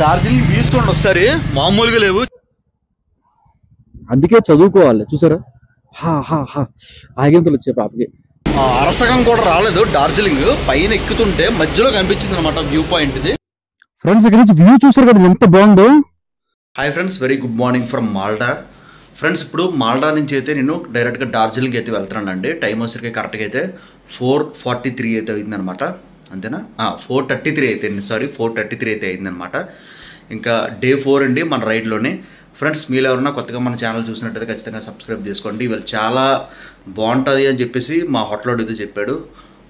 డార్జిలింగ్ తీసుకోండి ఒకసారి, మామూలుగా లేవు. అందుకే చదువుకోవాలి. చూసారా ఆగింతలు వచ్చే పాపకి. అరసకం కూడా రాలేదు. డార్జిలింగ్ పైన ఎక్కుతుంటే మధ్యలో కనిపించింది అనమాట వ్యూ పాయింట్ ఇది. ఫ్రెండ్స్ ఇక్కడ నుంచి వ్యూ చూసారు కదా ఎంత బాగుందో. Hi friends, very good morning from Malda. Friends ఇప్పుడు మాల్డా నుంచి అయితే నేను డైరెక్ట్గా డార్జిలింగ్ అయితే వెళ్తున్నానండి. టైం వచ్చరికి కరెక్ట్గా అయితే 4:43 అయితే అయిందనమాట. అంతేనా? 4:33 అయితే అండి, సారీ 4:33 అయితే అయిందనమాట. ఇంకా డే 4 అండి మన రైడ్లోనే. ఫ్రెండ్స్ మీరు ఎవరన్నా కొత్తగా మన ఛానల్ చూసినట్టయితే ఖచ్చితంగా సబ్స్క్రైబ్ చేసుకోండి. ఇవాళ చాలా బాగుంటుంది అని చెప్పేసి మా హోటల్లో అయితే చెప్పాడు.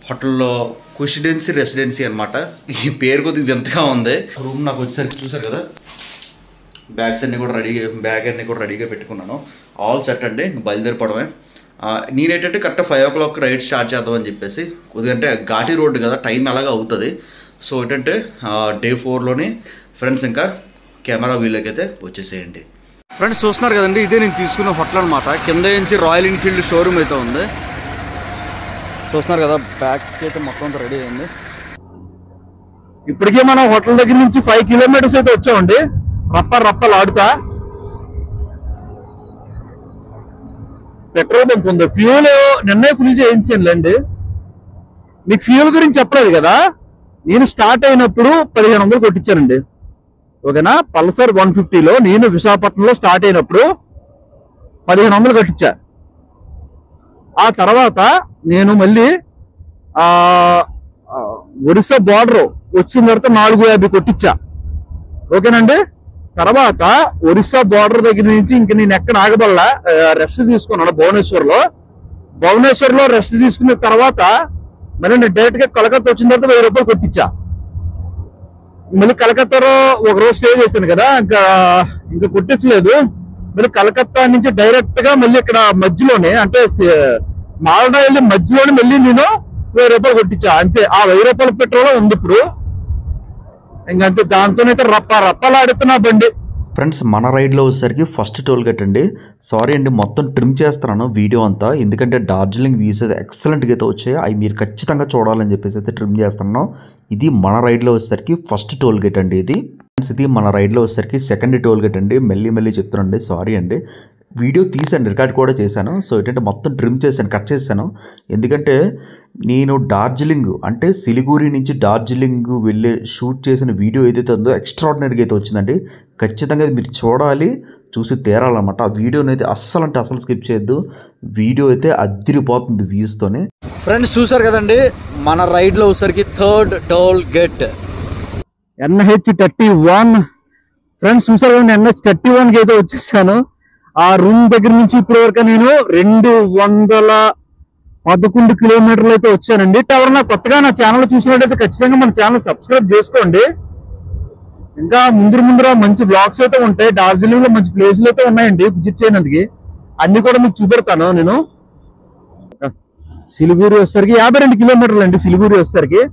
హోటల్లో కుషిడెన్సీ రెసిడెన్సీ అనమాట. ఈ పేరు కొద్దిగా వింతగా ఉంది. రూమ్ నాకు వచ్చేసరికి చూసారు కదా, బ్యాగ్ అన్నీ కూడా రెడీగా పెట్టుకున్నాను. ఆల్ సెట్ అండి, బయలుదేరిపోవడమే. నేనేంటంటే కరెక్ట్ 5 o'clock రైడ్ స్టార్ట్ చేద్దామని చెప్పేసి, కొద్దిగంటే ఘాటీ రోడ్డు కదా, టైం ఎలాగా అవుతుంది. సో ఏంటంటే డే 4లోనే ఫ్రెండ్స్ ఇంకా కెమెరా వీళ్ళకి అయితే వచ్చేసేయండి. ఫ్రెండ్స్ చూస్తున్నారు కదండి, ఇదే నేను తీసుకున్న హోటల్ అనమాట. కింద నుంచి రాయల్ ఎన్ఫీల్డ్ షోరూమ్ అయితే ఉంది. చూస్తున్నారు కదా, బ్యాగ్స్కి అయితే మొత్తం అంతా రెడీ అయింది. ఇప్పటికే మనం హోటల్ దగ్గర నుంచి 5 kilometers అయితే వచ్చామండి. రప్పలాడుతా పెట్రోల్ బంక్ ఉంది. ఫ్యూల్ నిన్నే ఫుల్ చేయించానులేండి. మీకు ఫ్యూల్ గురించి చెప్పలేదు కదా, నేను స్టార్ట్ అయినప్పుడు 1500 కొట్టించానండి. ఓకేనా? పల్సర్ 150లో నేను విశాఖపట్నంలో స్టార్ట్ అయినప్పుడు 1500 కట్టించా. ఆ తర్వాత నేను మళ్ళీ ఒరిస్సా బార్డర్ వచ్చిన తర్వాత 450 కొట్టించా. ఓకేనండి? తర్వాత ఒరిస్సా బార్డర్ దగ్గర నుంచి ఇంక నేను ఎక్కడ ఆగబల్లా, రెస్ట్ తీసుకున్నాను భువనేశ్వర్లో రెస్ట్ తీసుకున్న తర్వాత మళ్ళీ నేను డైరెక్ట్ గా కలకత్తా వచ్చిన తర్వాత 1000 రూపాయలు కొట్టించా. మళ్ళీ కలకత్తాలో ఒక రోజు స్టే చేశాను కదా, ఇంకా కొట్టించలేదు. మళ్ళీ కలకత్తా నుంచి డైరెక్ట్ గా మళ్ళీ ఇక్కడ మధ్యలోనే, అంటే మాల్డా వెళ్ళి మధ్యలోనే మళ్ళీ నేను 1000 రూపాయలు కొట్టించా. అంతే. ఆ 1000 రూపాయల పెట్రోల్ ఉంది ఇప్పుడు. ఇంకంతే, దాంతోనైతే రప్పలాడుతున్నా బండి. ఫ్రెండ్స్ మన రైడ్లో వచ్చేసరికి ఫస్ట్ టోల్ గేట్ అండి. సారీ అండి, మొత్తం ట్రిమ్ చేస్తున్నాను వీడియో అంతా, ఎందుకంటే డార్జిలింగ్ వ్యూస్ అయితే ఎక్సలెంట్గా అయితే వచ్చాయి. అవి మీరు ఖచ్చితంగా చూడాలని చెప్పేసి అయితే ట్రిమ్ చేస్తున్నాను. ఇది మన రైడ్లో వచ్చేసరికి ఫస్ట్ టోల్ గేట్ అండి. ఇది మన రైడ్లో వచ్చేసరికి సెకండ్ టోల్ గేట్ అండి. మెల్లి చెప్తున్నాండి, సారీ అండి. వీడియో తీసాను, రికార్డ్ కూడా చేశాను. సో ఏంటంటే మొత్తం ట్రిమ్ చేశాను, కట్ చేశాను. ఎందుకంటే నేను డార్జిలింగ్ అంటే సిలిగురి నుంచి డార్జిలింగ్ వెళ్ళే షూట్ చేసిన వీడియో ఏదైతే ఉందో ఎక్స్ట్రాడినరీగా అయితే వచ్చిందండి. ఖచ్చితంగా మీరు చూడాలి, చూసి తీరాలన్నమాట. ఆ వీడియోని అయితే అస్సలు స్కిప్ చేయొద్దు. వీడియో అయితే అదిరిపోతుంది వ్యూస్తోనే. ఫ్రెండ్స్ చూసారు కదండి, మన రైడ్లో వచ్చేసరికి third toll gate NH31. Friends చూసారు కదండి, NH31కి అయితే వచ్చేసాను. ఆ రూమ్ దగ్గర నుంచి ఇప్పటి వరకు నేను 211 kilometers అయితే వచ్చానండి. ఎవరన్నా కొత్తగా నా ఛానల్ చూసినట్టయితే ఖచ్చితంగా మన ఛానల్ సబ్స్క్రైబ్ చేసుకోండి. ఇంకా ముందర మంచి బ్లాగ్స్ అయితే ఉంటాయి. డార్జిలింగ్ లో మంచి ప్లేసులు అయితే ఉన్నాయండి విజిట్ చేయడానికి. అన్ని కూడా మీకు చూపెడతాను నేను. సిలిగురి వచ్చేసరికి 52 kilometers అండి. సిలిగురి వచ్చేసరికి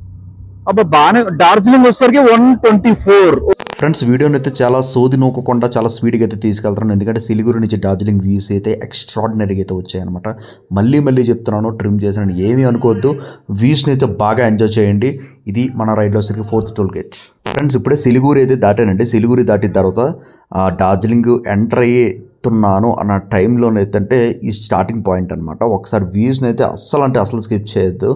బాగానే. డార్జిలింగ్ వచ్చేసరికి 124. ఫ్రెండ్స్ వీడియోని అయితే చాలా సోది నూకకుండా చాలా స్పీడ్గా అయితే తీసుకెళ్తున్నాను, ఎందుకంటే సిలిగురి నుంచి డార్జిలింగ్ వ్యూస్ అయితే ఎక్స్ట్రాడినరీగా అయితే వచ్చాయన్నమాట. మళ్ళీ చెప్తున్నాను, ట్రిమ్ చేశాను, ఏమీ అనుకోవద్దు. వ్యూస్ని అయితే బాగా ఎంజాయ్ చేయండి. ఇది మన రైడ్లో వచ్చరికి 4th టోల్ గేట్. ఫ్రెండ్స్ ఇప్పుడే సిలిగురి అయితే దాటానండి. సిలిగురి దాటిన తర్వాత డార్జిలింగ్ ఎంటర్ అయ్యేస్తున్నాను అన్న టైంలోనైతే ఈ స్టార్టింగ్ పాయింట్ అనమాట. ఒకసారి వ్యూస్ని అయితే అస్సలు స్కిప్ చేయొద్దు.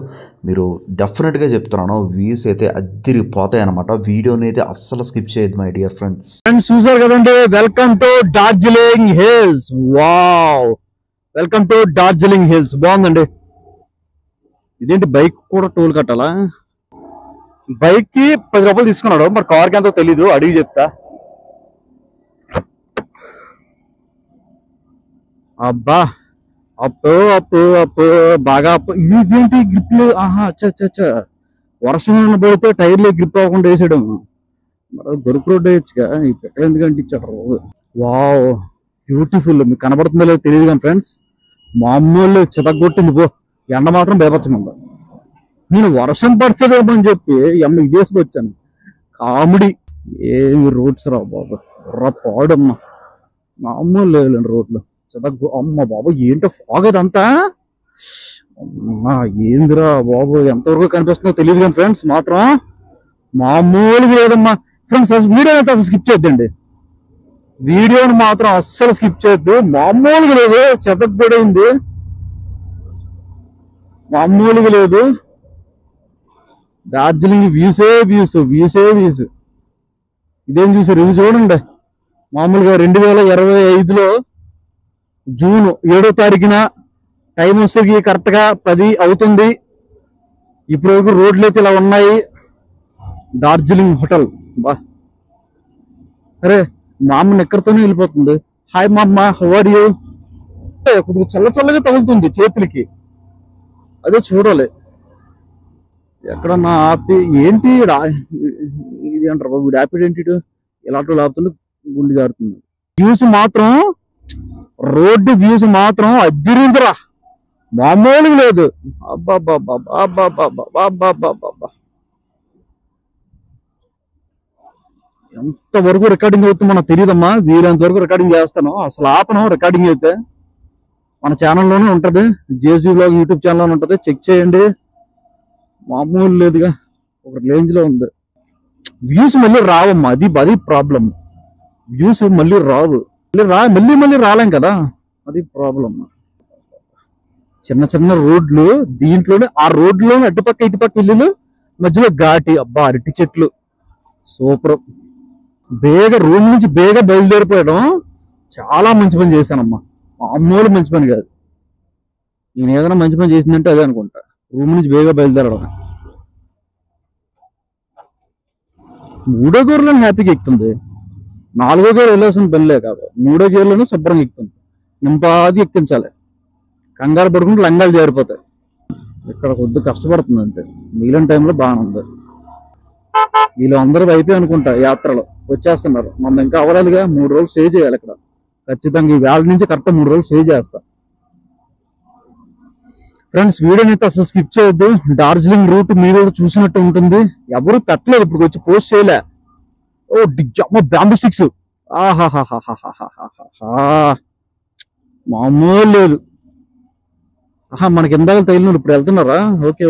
మీరు డెఫినెట్గా చెప్తున్నాను, వ్యూస్ అయితే అదిరిపోతాయి అనమాట. వీడియోని అయితే అస్సలు స్కిప్ చేయొద్దు మై డియర్ ఫ్రెండ్స్. చూసారు కదండి, welcome to Darjeeling hills. Wow, welcome to Darjeeling hills. బాగుందండి. ఇదేంటి బైక్ కూడా టోల్ కట్టాలా? బైక్ కి 10 రూపాయలు తీసుకున్నాడు, మరి కార్కి ఎంతో తెలీదు, అడిగి చెప్తా. అబ్బా అప్పు బాగా అప్పు. ఇదేంటి గ్రిప్లు? అచ్చా వర్షం పడితే టైర్లు గ్రిప్ అవ్వకుండా వేసేయడం. మరి దొరుకు రోడ్డు వేయచ్చుగా, ఈ పెట్రోల్ ఎందుకంటే ఇచ్చాడు. Wow, beautiful. మీకు కనబడుతుందో లేదో తెలియదు కానీ ఫ్రెండ్స్, మామూలు చితగొట్టింది పో. ఎండ మాత్రం బేపచ్చమంది. నేను వర్షం పడుతుందేమో అని చెప్పి ఇదేసుకు వచ్చాను. కామెడీ. ఏమి రోడ్స్ రా బాబు, పాడమ్మా, మామూలు లేదండి రోడ్లు. అమ్మ బాబు ఏంటో ఫాగ్ అదంతా. ఏందిరా బాబు, ఎంతవరకు కనిపిస్తుందో తెలియదు కానీ ఫ్రెండ్స్ మాత్రం మామూలుగా లేదమ్మా. ఫ్రెండ్స్ వీడియో అయితే అసలు స్కిప్ చేద్దండి, వీడియోని మాత్రం అస్సలు స్కిప్ చేయొద్దు. మామూలుగా లేదు, చెతకపోయింది, మామూలుగా లేదు. డార్జిలింగ్ వ్యూసే వ్యూస్. ఇదేం చూసారు, ఇది చూడండి. మామూలుగా 2025లో జూన్ 7వ తారీఖున టైం వచ్చేసరికి కరెక్ట్గా 10 అవుతుంది. ఇప్పుడు వరకు రోడ్లు అయితే ఇలా ఉన్నాయి. డార్జిలింగ్ హోటల్ బా, అరే మా అమ్మని ఎక్కడితోనే వెళ్ళిపోతుంది. హాయ్ మా అమ్మ, హౌ ఆర్ యూ? కొద్దిగా చల్లగా తగులుతుంది చేతులకి, అదే చూడాలి. ఎక్కడన్నా ఆపి ఏంటి ఇది అంటారు బాబు, ర్యాపిడ్ ఏంటి ఇలాంటి లాపుతుంది, గుండె జారుతుంది. వ్యూస్ మాత్రం, రోడ్డు వ్యూస్ మాత్రం అద్దిరిందిరా, మామూలుగా లేదు. అబ్బా ఎంతవరకు రికార్డింగ్ అవుతుంది మనకు తెలియదమ్మా. వీరంత వరకు రికార్డింగ్ చేస్తాను, అసలు ఆపను. రికార్డింగ్ అయితే మన ఛానల్లోనే ఉంటుంది, జేసీ బ్లాగ్ యూట్యూబ్ ఛానల్లోనే ఉంటుంది, చెక్ చేయండి. మామూలు లేదుగా, ఒక రేంజ్ లో ఉంది. వ్యూస్ మళ్ళీ రావమ్మా, అది ప్రాబ్లం. వ్యూస్ మళ్ళీ రావు, మళ్ళీ రాలేం కదా, అది ప్రాబ్లం. చిన్న రోడ్లు, దీంట్లోనే ఆ రోడ్లోనే అటుపక్క ఇటుపక్క ఇల్లులు, మధ్యలో ఘాటి. అబ్బా అరటి చెట్లు సూపర్. రూమ్ నుంచి బయలుదేరిపోయడం చాలా మంచి పని చేశానమ్మా, మామూలు మంచి పని కాదు. నేను ఏదైనా మంచి పని చేసిందంటే అదే అనుకుంటా, రూమ్ నుంచి బయలుదేరడం. 3వ గేర్లోనే హ్యాపీగా ఎక్కుతుంది, 4వ గేర్ వెళ్ళాల్సిన పనిలే కాదు, 3వ గేర్లోనే శుభ్రంగా ఎక్కుతుంది. నింపాది ఎక్కించాలి, కంగారు పడుకుంటే లంగాలు జారిపోతాయి. ఇక్కడ కొద్ది కష్టపడుతుంది అంతే, మిగిలిన టైంలో బాగానే ఉంది. వీళ్ళు అందరూ అయిపోయి అనుకుంటా, యాత్రలో వచ్చేస్తున్నారు. మనం ఇంకా అవ్వలేదుగా, 3 రోజులు స్టే చేయాలి ఇక్కడ ఖచ్చితంగా. ఈ వేళ నుంచి కరెక్ట్ 3 రోజులు స్టే చేస్తా. ఫ్రెండ్స్ వీడియోని అయితే అసలు స్కిప్ చేయొద్దు. డార్జిలింగ్ రూట్ మీరు చూసినట్టు ఉంటుంది, ఎవరు పెట్టలేదు ఇప్పుడు వచ్చి, పోస్ట్ చేయలే. ఓ బ్యాంబూ స్టిక్స్, మామూలు లేదు. మనకి ఇందాక తగిలినారు, ఇప్పుడు వెళ్తున్నారా? ఓకే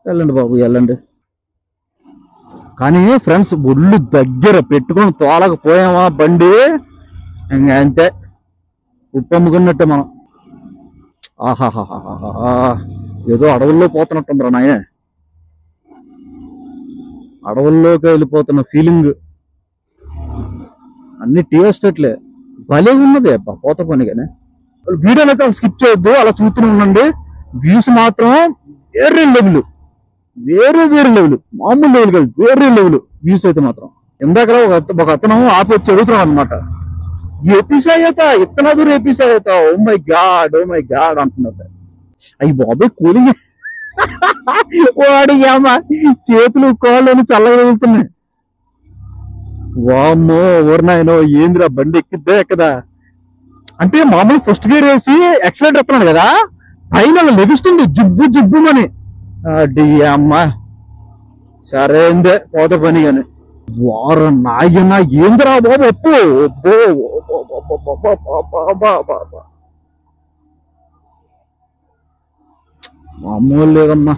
వెళ్ళండి బాబు, వెళ్ళండి. కానీ ఫ్రెండ్స్ ఒళ్ళు దగ్గర పెట్టుకొని తోలకపోయామా బండి, ఇంకా అంతే, ఉప్పు అమ్ముకున్నట్టే మనం. ఏదో అడవుల్లో పోతున్నట్టుందిరా నాయ, అడవుల్లోకి వెళ్ళిపోతున్న ఫీలింగ్. అన్ని టీ ఎస్టేట్లే, భలే ఉన్నది పోత పనిగానే. వీడియోని అయితే స్కిప్ చేయొద్దు, అలా చూస్తూనే ఉండండి. వ్యూస్ మాత్రం వేరే లెవెల్, మామూలు లెవెల్ కాదు, వేరే లెవెల్ వ్యూస్ అయితే మాత్రం. ఇందాక ఒక అతను ఆపి వచ్చి అడుగుతున్నాడు అనమాట, ఇతనా దూరం ఏపీసాయత, ఓ మై గాడ్ అంటున్నారు. అయ్యి బాబే కూలింగ్, వాడి అమ్మ చేతులు కాళ్ళు చల్లగా వెళ్తున్నాయి. వామ్మో ఊరినాయనో, ఏందిరా బండి ఎక్కిద్దే ఎక్కదా అంటే, మామూలు ఫస్ట్ గేర్ వేసి ఎక్సలెంట్ ఎత్తున్నాడు కదా, పైన లెగుస్తుంది జుబ్బుమని. అమ్మ సరేందే పోత పని కానీ. వారు నాయన ఏందిరా బాబు అప్పు, మామూలు లేదమ్మా.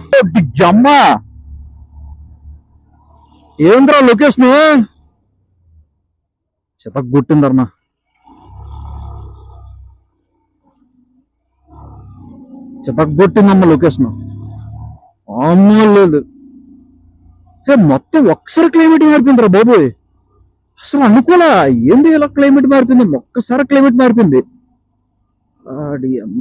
అమ్మా ఏంద్రా లొకేషన్, చితగ్గొట్టిందమ్మా. లొకేషన్ మామూలు లేదు. మొత్తం ఒక్కసారి క్లైమేట్ మారిపోయిందిరా బాబోయ్, అసలు అనుకోలే. ఏంది ఇలా క్లైమేట్ మారిపోయింది, ఒక్కసారి క్లైమేట్ మారిపోయింది. అమ్మ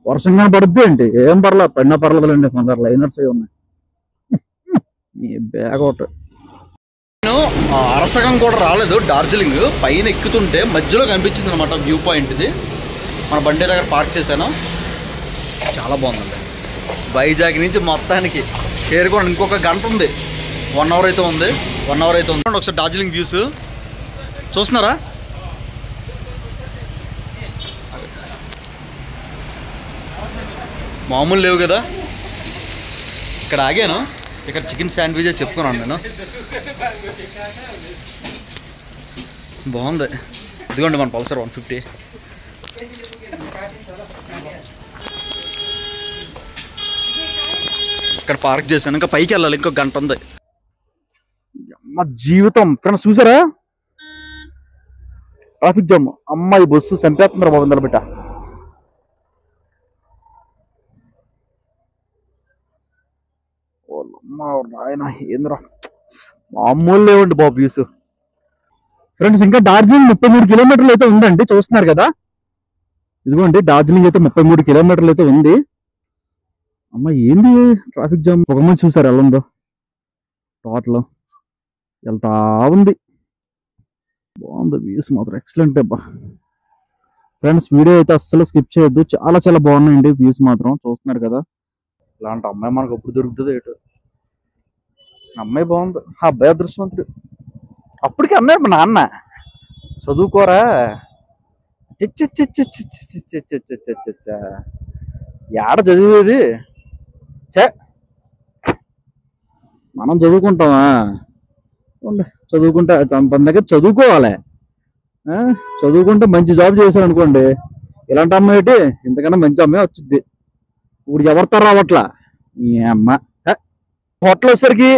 వర్షంగా పడుద్ది ఏంటి, ఏం పర్లేదులేండి, మన లైనర్స్ అవి ఉన్నాయి. బ్యాగ్ ఒకటి. నేను అరసగం కూడా రాలేదు, డార్జిలింగ్ పైన ఎక్కుతుంటే మధ్యలో కనిపించింది అనమాట వ్యూ పాయింట్. ఇది మన బండి దగ్గర పార్క్ చేశాను, చాలా బాగుందండి. వైజాగ్ నుంచి మొత్తానికి చేరుకోండి, ఇంకొక గంట ఉంది, 1 అవర్ అయితే ఉంది. ఒకసారి డార్జిలింగ్ వ్యూస్ చూస్తున్నారా? మామూలు లేవు కదా. ఇక్కడ ఆగాను, ఇక్కడ చికెన్ శాండ్విచ్ చెప్పుకున్నాను నేను, బాగుంది. ఇదిగోండి మన పల్సర్ 150. ఇక్కడ పార్క్ చేశాను, ఇంకా పైకి వెళ్ళాలి, ఇంకో గంట ఉంది. మా జీవితం ఫ్రెండ్స్ చూసారా ట్రాఫిక్ జామ్. అమ్మాయి బస్సు చంపేస్తున్నారు బాబు నిలబెట్ట. ఆయన ఏంద్రా మామూలు లేవండి బాబు వ్యూస్. ఫ్రెండ్స్ ఇంకా డార్జిలింగ్ 33 కిలోమీటర్లు అయితే ఉందండి, చూస్తున్నారు కదా. ఇదిగోండి డార్జిలింగ్ అయితే 33 కిలోమీటర్లు అయితే ఉంది. అమ్మ ఏంది ట్రాఫిక్ జామ్. ఒక మంది చూసారు ఎలా ఉందో, టోటల్ వెళ్తా ఉంది. బాగుంది వ్యూస్ మాత్రం ఎక్సలెంట్ అబ్బా. ఫ్రెండ్స్ వీడియో అయితే అస్సలు స్కిప్ చేయొద్దు, చాలా చాలా బాగున్నాయండి వ్యూస్ మాత్రం. చూస్తున్నారు కదా, ఇలాంటి అమ్మాయి మనకు ఎప్పుడు దొరుకుతుంది ఏటో. అమ్మాయి బాగుంది, ఆ అబ్బాయి అదృష్టవంతుడు. అప్పటికి అన్నాడు మా నాన్న చదువుకోరా, ఏడ చదివేది, మనం చదువుకుంటామా, చదువుకుంటా తన దగ్గర చదువుకోవాలి. చదువుకుంటే మంచి జాబ్ చేశారు అనుకోండి, ఇలాంటి అమ్మాయి ఏంటి ఇంతకన్నా మంచి అమ్మాయి వచ్చింది. ఇప్పుడు ఎవరితో రావట్లా ఈ అమ్మ. హోటల్ వచ్చేసరికి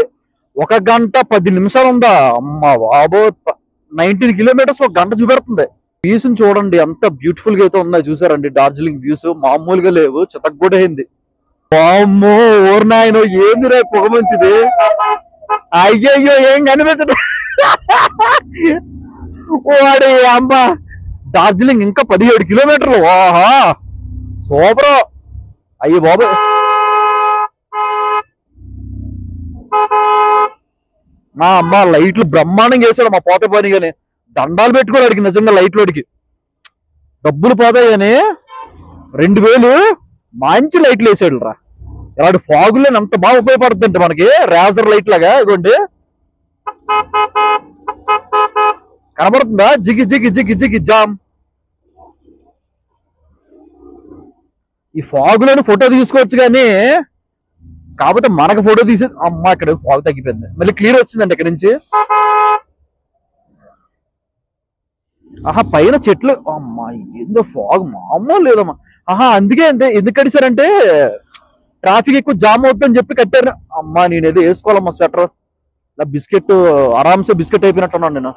1 గంట 10 నిమిషాలు ఉందా అమ్మ బాబో. 19 కిలోమీటర్స్ 1 గంట చూపెడుతుంది. వ్యూస్ చూడండి ఎంత బ్యూటిఫుల్ గా అయితే ఉన్నాయి. చూసారండి డార్జిలింగ్ వ్యూస్ మామూలుగా లేవు, చితగ్గొడైంది. అమ్మో ఓరు నాయనో ఏంది రే పొగ మంచిది. అయ్యయ్యో ఏం కనిపించదు వాడి అమ్మ. డార్జిలింగ్ ఇంకా 17 కిలోమీటర్లు. ఆహా సూపర్. అయ్యో బాబు మా అమ్మ లైట్లు బ్రహ్మాండంగా వేసాడు. మా పోతే పోనీ కానీ దండాలు పెట్టుకోడు అడిగి నిజంగా లైట్లు అడిగి డబ్బులు పోతాయి కానీ 2000 మంచి లైట్లు వేసాడు రా. ఇలాంటి ఫాగుల్లో ఎంత బాగా ఉపయోగపడుతుంటే మనకి రేజర్ లైట్ లాగా. ఇదిగోండి కనబడుతుందా, జిగి జిగి జిగి జిగి జామ్. ఈ ఫాగులను ఫోటో తీసుకోవచ్చు కానీ కాకపోతే మనకు ఫోటో తీసే అమ్మ ఇక్కడ ఫాగ్ తగ్గిపోయింది, మళ్ళీ క్లియర్ వచ్చిందండి ఇక్కడ నుంచి. ఆహా పైన చెట్లు అమ్మా ఏందో ఫాగ్ మామూలు లేదమ్మా. ఆహా అందుకే అంతే ఎందుకు కడిసారంటే ట్రాఫిక్ ఎక్కువ జామ్ అవుతుందని చెప్పి కట్టారు. అమ్మా నేనేదో వేసుకోవాలమ్మా స్వెటర్. ఇలా బిస్కెట్ ఆరామ్సే బిస్కెట్ అయిపోయినట్టున్నాను నేను.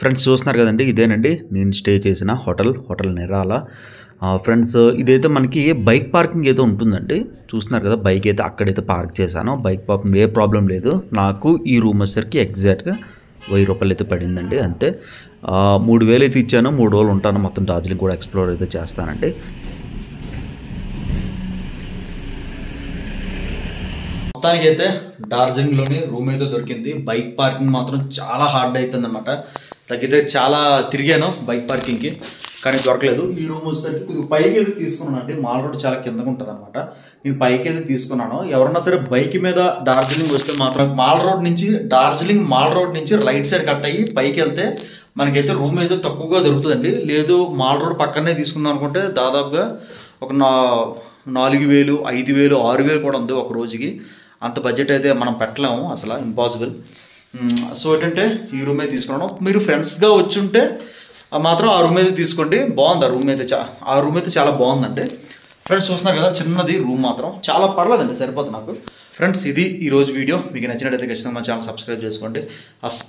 ఫ్రెండ్స్ చూస్తున్నారు కదండి, ఇదేనండి నేను స్టే చేసిన హోటల్ నిరాల. ఫ్రెండ్స్ ఇదైతే మనకి బైక్ పార్కింగ్ అయితే ఉంటుందండి. చూస్తున్నారు కదా బైక్ అయితే అక్కడైతే పార్క్ చేశాను. బైక్ పార్కింగ్ ఏ ప్రాబ్లం లేదు. నాకు ఈ రూమ్ వచ్చేసరికి ఎగ్జాక్ట్గా 1000 రూపాయలు అయితే పడిందండి అంతే. 3000 అయితే ఇచ్చాను. 3 రోజులు ఉంటాను, మొత్తం డార్జిలింగ్ కూడా ఎక్స్ప్లోర్ అయితే చేస్తానండి. మొత్తానికి అయితే డార్జిలింగ్లోని రూమ్ అయితే దొరికింది. బైక్ పార్కింగ్ మాత్రం చాలా హార్డ్ అయిపోయింది అనమాట. తగ్గితే చాలా తిరిగాను బైక్ పార్కింగ్కి కానీ దొరకలేదు. ఈ రూమ్ వచ్చేసరికి కొద్దిగా పైకి అయితే తీసుకున్నాను అండి. మాల్ రోడ్ చాలా కిందకు ఉంటుంది అనమాట. నేను పైకి అయితే తీసుకున్నాను. ఎవరన్నా సరే బైక్ మీద డార్జిలింగ్ వస్తే మాత్రం డార్జిలింగ్ మాల్ రోడ్ నుంచి రైట్ సైడ్ కట్ అయ్యి పైకి వెళ్తే మనకైతే రూమ్ అయితే తక్కువగా దొరుకుతుందండి. లేదు మాల్ రోడ్ పక్కనే తీసుకుందాం అనుకుంటే దాదాపుగా ఒక 4000, 5000, 6000 కూడా ఉంది ఒక రోజుకి. అంత బడ్జెట్ అయితే మనం పెట్టలేము, అసలు ఇంపాసిబుల్. సో ఏంటంటే ఈ రూమ్ అయితే తీసుకున్నాను. మీరు ఫ్రెండ్స్గా వచ్చుంటే మాత్రం ఆ రూమ్ అయితే తీసుకోండి, బాగుంది. ఆ రూమ్ అయితే చాలా బాగుందండి. ఫ్రెండ్స్ చూస్తున్నారు కదా చిన్నది రూమ్ మాత్రం చాలా పర్లేదండి, సరిపోతుంది నాకు. ఫ్రెండ్స్ ఇది ఈరోజు వీడియో. మీకు నచ్చినట్టయితే ఖచ్చితంగా మా ఛానల్ సబ్స్క్రైబ్ చేసుకోండి.